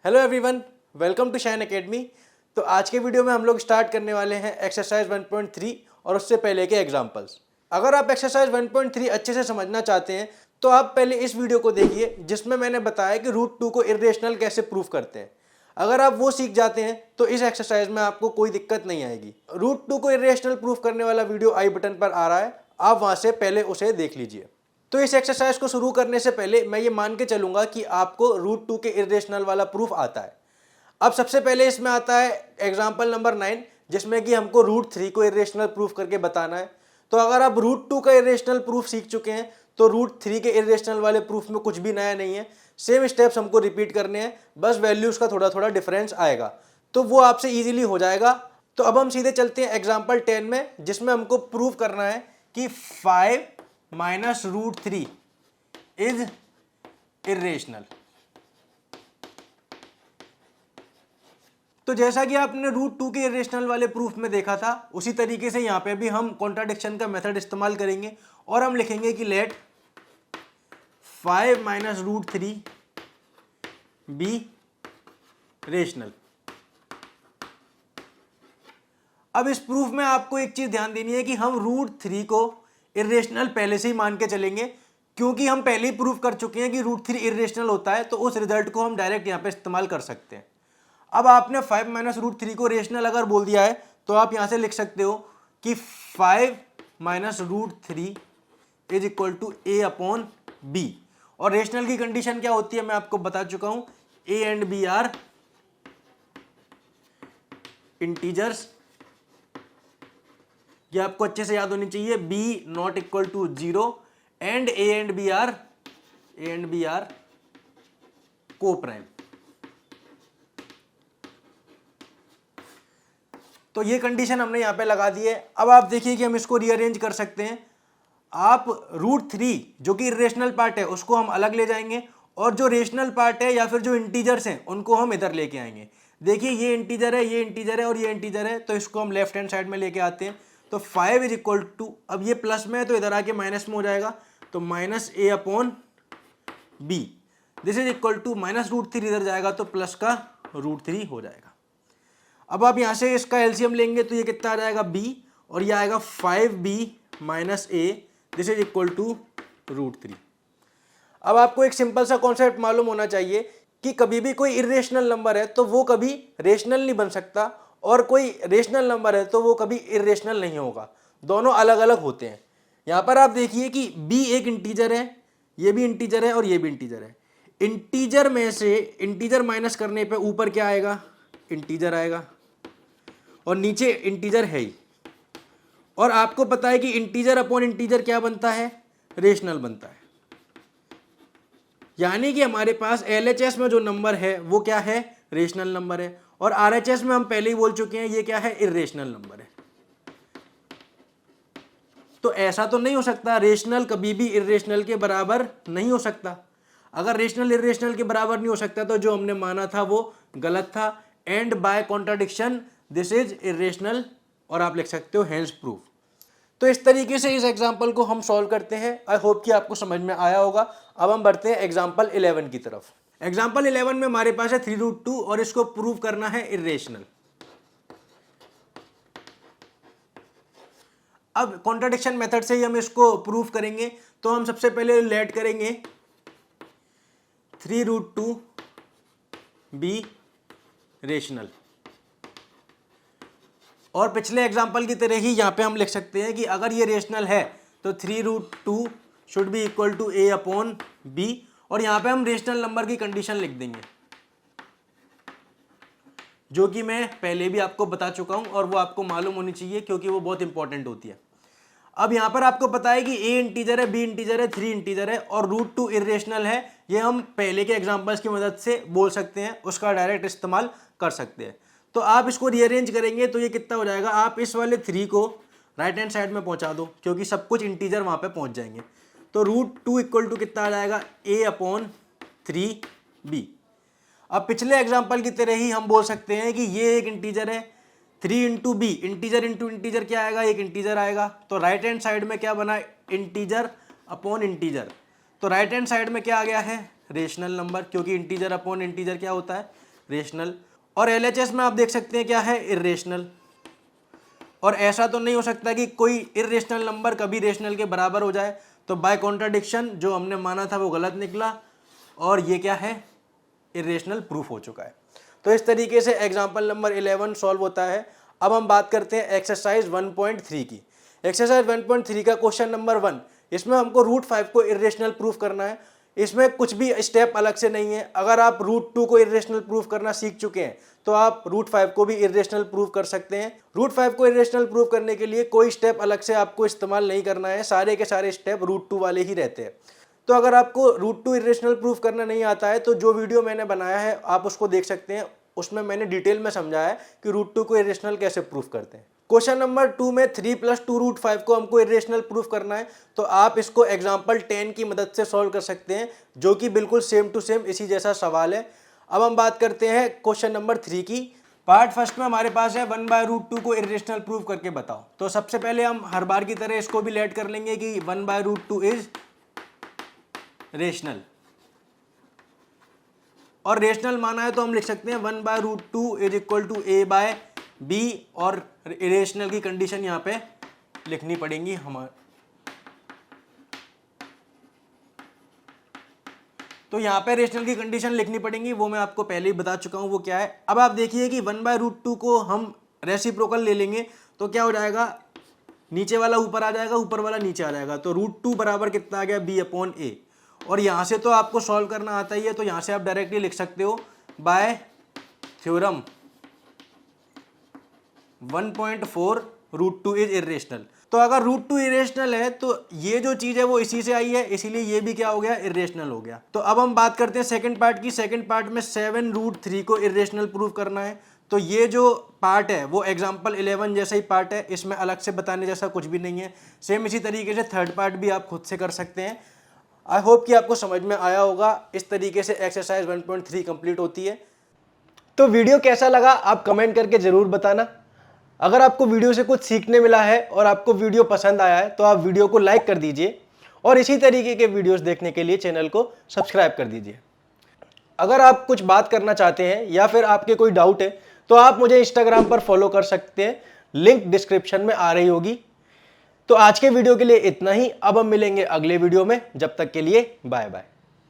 Hello everyone, welcome to Shine Academy. तो आज के वीडियो में हम लोग स्टार्ट करने वाले हैं एक्सरसाइज 1.3 और उससे पहले के एग्जांपल्स। अगर आप एक्सरसाइज 1.3 अच्छे से समझना चाहते हैं तो आप पहले इस वीडियो को देखिए जिसमें मैंने बताया कि रूट 2 को इरेशनल कैसे प्रूव करते हैं। अगर आप वो सीख जाते हैं तो इस एक्सरसाइज में आपको कोई दिक्कत नहीं आएगी। रूट 2 को इरेशनल प्रूव करने वाला वीडियो आई बटन पर आ रहा है, आप वहाँ से पहले उसे देख लीजिए। तो इस एक्सरसाइज को शुरू करने से पहले मैं ये मान के चलूंगा कि आपको रूट 2 के इरेशनल वाला प्रूफ आता है। अब सबसे पहले इसमें आता है एग्जांपल नंबर 9, जिसमें कि हमको रूट 3 को इरेशनल प्रूफ करके बताना है। तो अगर आप रूट 2 का इरेशनल प्रूफ सीख चुके हैं तो रूट 3 के इरेशनल वाले प्रूफ में कुछ भी नया नहीं है, सेम स्टेप्स हमको रिपीट करने हैं, बस वैल्यूज का थोड़ा थोड़ा डिफरेंस आएगा तो वो आपसे ईजिली हो जाएगा। तो अब हम सीधे चलते हैं एग्जाम्पल 10 में, जिसमें हमको प्रूव करना है कि 5 माइनस रूट 3 इज इरेशनल। तो जैसा कि आपने रूट 2 के इरेशनल वाले प्रूफ में देखा था, उसी तरीके से यहां पे भी हम कॉन्ट्राडिक्शन का मेथड इस्तेमाल करेंगे और हम लिखेंगे कि let 5 minus root 3 be rational. अब इस प्रूफ में आपको एक चीज ध्यान देनी है कि हम रूट 3 को इरेशनल पहले से ही मान के चलेंगे, क्योंकि हम पहले ही प्रूफ कर चुके हैं कि रूट 3 इरेशनल होता है, तो उस रिजल्ट को हम डायरेक्ट यहां पे इस्तेमाल कर सकते हैं। अब आपने 5 माइनस रूट 3 को रेशनल अगर बोल दिया है तो आप यहां से लिख सकते हो कि 5 minus root 3 is equal to a upon b. और रेशनल की कंडीशन क्या होती है मैं आपको बता चुका हूं, a and b are integers. ये आपको अच्छे से याद होनी चाहिए, b not equal to 0 and a and b are coprime. तो ये कंडीशन हमने यहां पे लगा दी है। अब आप देखिए कि हम इसको रीअरेंज कर सकते हैं। आप रूट 3 जो कि इरेशनल पार्ट है उसको हम अलग ले जाएंगे और जो रेशनल पार्ट है या फिर जो इंटीजर्स हैं उनको हम इधर लेके आएंगे। देखिए ये इंटीजर है, ये इंटीजर है और ये इंटीजर है, तो इसको हम लेफ्ट हैंड साइड में लेके आते हैं। तो 5 इज इक्वल टू, अब ये प्लस में है तो इधर आके माइनस में हो जाएगा, तो minus a upon b. This is equal to minus root 3 इधर जाएगा तो प्लस का रूट 3 हो जाएगा। अब आप यहां से इसका एलसीएम लेंगे तो ये कितना आ जाएगा b, और ये आएगा 5b minus a, this is equal to root 3। अब आपको एक सिंपल सा कॉन्सेप्ट मालूम होना चाहिए कि कभी भी कोई इरेशनल नंबर है तो वो कभी रेशनल नहीं बन सकता, और कोई रेशनल नंबर है तो वो कभी इरेशनल नहीं होगा, दोनों अलग अलग होते हैं। यहां पर आप देखिए कि b एक इंटीजर है, ये भी इंटीजर है और ये भी इंटीजर है। इंटीजर में से इंटीजर माइनस करने पे ऊपर क्या आएगा, इंटीजर आएगा, और नीचे इंटीजर है ही। और आपको पता है कि इंटीजर अपॉन इंटीजर क्या बनता है, रेशनल बनता है। यानी कि हमारे पास एलएचएस में जो नंबर है वो क्या है, रेशनल नंबर है, और आरएचएस में हम पहले ही बोल चुके हैं ये क्या है, इरेशनल नंबर है। तो ऐसा तो नहीं हो सकता, रेशनल कभी भी इरेशनल के बराबर नहीं हो सकता। अगर रेशनल इरेशनल के बराबर नहीं हो सकता तो जो हमने माना था वो गलत था, and by contradiction this is irrational, और आप लिख सकते हो हेंस प्रूफ। तो इस तरीके से इस एग्जांपल को हम सॉल्व करते हैं। आई होप कि आपको समझ में आया होगा। अब हम बढ़ते हैं एग्जांपल 11 की तरफ। एग्जांपल 11 में हमारे पास है 3 रूट 2 और इसको प्रूव करना है इरेशनल। अब कॉन्ट्राडिक्शन मेथड से ही हम इसको प्रूव करेंगे। तो हम सबसे पहले लेट करेंगे 3 रूट 2 बी रेशनल, और पिछले एग्जाम्पल की तरह ही यहाँ पे हम लिख सकते हैं कि अगर ये रेशनल है तो 3 root 2 should be equal to a upon b, और यहाँ पे हम रेशनल नंबर की कंडीशन लिख देंगे जो कि मैं पहले भी आपको बता चुका हूँ और वो आपको मालूम होनी चाहिए क्योंकि वो बहुत इंपॉर्टेंट होती है। अब यहाँ पर आपको पता है कि ए इंटीजर है, बी इंटीजर है, 3 इंटीजर है और रूट 2 इरेशनल है। ये हम पहले के एग्जाम्पल्स की मदद से बोल सकते हैं, उसका डायरेक्ट इस्तेमाल कर सकते हैं। तो आप इसको रीअरेंज करेंगे तो ये कितना हो जाएगा, आप इस वाले 3 को राइट हैंड साइड में पहुंचा दो क्योंकि सब कुछ इंटीजर वहां पे पहुंच जाएंगे। तो रूट 2 इक्वल टू कितना आ जाएगा, ए अपॉन 3b। अब पिछले एग्जाम्पल की तरह ही हम बोल सकते हैं कि ये एक इंटीजर है, 3 into b, integer into integer क्या आएगा, एक इंटीजर आएगा। तो राइट हैंड साइड में क्या बना, इंटीजर अपॉन इंटीजर। तो राइट हैंड साइड में क्या आ गया है, रेशनल नंबर, क्योंकि इंटीजर अपॉन इंटीजर क्या होता है, रेशनल, और LHS में आप देख सकते हैं क्या है, इर्रेशनल। और ऐसा तो नहीं हो सकता कि कोई इर्रेशनल नंबर कभी रेशनल के बराबर हो जाए, तो बाय कॉन्ट्राडिक्शन जो हमने माना था वो गलत निकला, और ये क्या है, इर्रेशनल प्रूफ हो चुका है। तो इस तरीके से एग्जाम्पल नंबर 11 सॉल्व होता है। अब हम बात करते हैं एक्सरसाइज 1.3 की। एक्सरसाइज 1.3 का क्वेश्चन नंबर 1, इसमें हमको रूट 5 को इर्रेशनल प्रूफ करना है। इसमें कुछ भी स्टेप अलग से नहीं है। अगर आप रूट 2 को इर्रेशनल प्रूफ करना सीख चुके हैं तो आप रूट 5 को भी इर्रेशनल प्रूफ कर सकते हैं। रूट 5 को इर्रेशनल प्रूफ करने के लिए कोई स्टेप अलग से आपको इस्तेमाल नहीं करना है, सारे के सारे स्टेप रूट 2 वाले ही रहते हैं। तो अगर आपको रूट 2 इर्रेशनल प्रूफ करना नहीं आता है तो जो वीडियो मैंने बनाया है आप उसको देख सकते हैं, उसमें मैंने डिटेल में समझाया है कि रूट 2 को इर्रेशनल कैसे प्रूफ करते हैं। क्वेश्चन नंबर 2 में 3 + 2 रूट 5 को हमको इर्रेशनल प्रूफ करना है, तो आप इसको एग्जाम्पल 10 की मदद से सॉल्व कर सकते हैं, जो कि बिल्कुल सेम टू सेम इसी जैसा सवाल है। अब हम बात करते हैं क्वेश्चन नंबर 3 की। पार्ट फर्स्ट में हमारे पास है 1/√2 को इर्रेशनल प्रूफ करके बताओ। तो सबसे पहले हम हर बार की तरह इसको भी लेट कर लेंगे कि 1/√2 इज रेशनल, और रेशनल माना है तो हम लिख सकते हैं 1/√2 इज इक्वल टू a/b, और इरेशनल की कंडीशन यहाँ पे लिखनी पड़ेगी हमारे। तो यहाँ पे रेशनल की कंडीशन लिखनी पड़ेगी, वो मैं आपको पहले ही बता चुका हूँ वो क्या है। अब आप देखिए कि 1/√2 को हम रेसिप्रोकल ले लेंगे तो क्या हो जाएगा, नीचे वाला ऊपर आ जाएगा, ऊपर वाला नीचे आ जाएगा, तो √2 बराबर कितना आ गया, b/a। और यहाँ से तो आपको सॉल्व करना आता ही है, तो यहाँ से आप डायरेक्टली लिख सकते हो बाय थ्योरम 1.4 √2 इज इर्रेशनल। तो अगर √2 इरेशनल है तो ये जो चीज है वो इसी से आई है, इसीलिए ये भी क्या हो गया, इर्रेशनल हो गया। तो अब हम बात करते हैं सेकंड पार्ट की। सेकंड पार्ट में 7√3 को इर्रेशनल प्रूफ करना है। तो ये जो पार्ट है वो एग्जाम्पल 11 जैसा ही पार्ट है, इसमें अलग से बताने जैसा कुछ भी नहीं है। सेम इसी तरीके से थर्ड पार्ट भी आप खुद से कर सकते हैं। आई होप कि आपको समझ में आया होगा। इस तरीके से एक्सरसाइज 1.3 कंप्लीट होती है। तो वीडियो कैसा लगा आप कमेंट करके जरूर बताना। अगर आपको वीडियो से कुछ सीखने मिला है और आपको वीडियो पसंद आया है तो आप वीडियो को लाइक कर दीजिए, और इसी तरीके के वीडियोस देखने के लिए चैनल को सब्सक्राइब कर दीजिए। अगर आप कुछ बात करना चाहते हैं या फिर आपके कोई डाउट है तो आप मुझे इंस्टाग्राम पर फॉलो कर सकते हैं, लिंक डिस्क्रिप्शन में आ रही होगी। तो आज के वीडियो के लिए इतना ही। अब हम मिलेंगे अगले वीडियो में, जब तक के लिए बाय बाय।